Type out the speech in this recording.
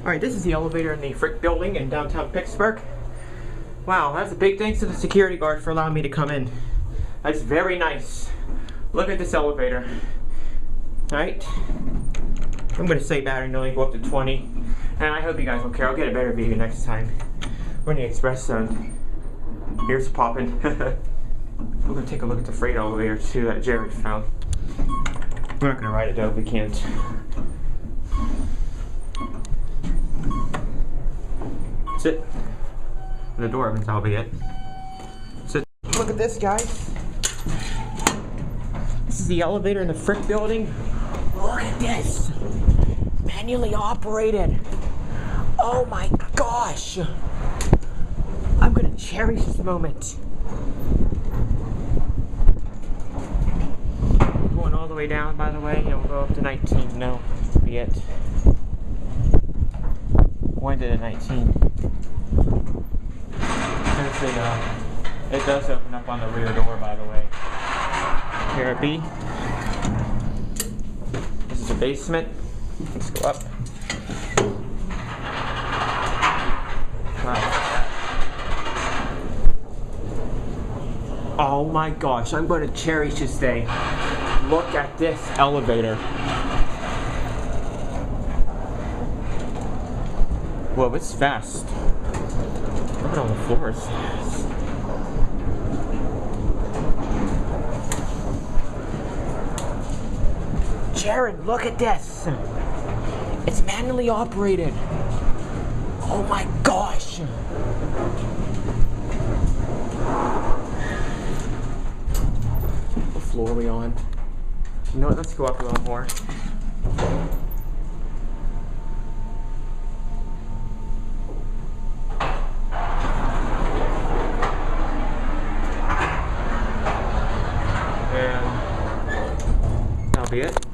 Alright, this is the elevator in the Frick building in downtown Pittsburgh. Wow, that's a big thanks to the security guard for allowing me to come in. That's very nice. Look at this elevator. Alright. I'm going to say battery only go up to 20. And I hope you guys don't care. I'll get a better video next time. We're in the express zone. Here's popping. We're going to take a look at the freight elevator too that Jared found. We're not going to ride it though if we can't. Sit. The door opens, that'll be it. Sit. Look at this, guys. This is the elevator in the Frick building. Look at this. Manually operated. Oh my gosh. I'm gonna cherish this moment. Going all the way down, by the way. It will go up to 19. No, that'll be it. When did it 19? There's the, it does open up on the rear door, by the way. Here it be. This is the basement. Let's go up. Wow. Oh my gosh, I'm going to cherish this day. Look at this elevator. Whoa, it's fast. Look at all the floors. Jared, look at this. It's manually operated. Oh my gosh. What floor are we on? You know what, let's go up a little more. And that'll be it.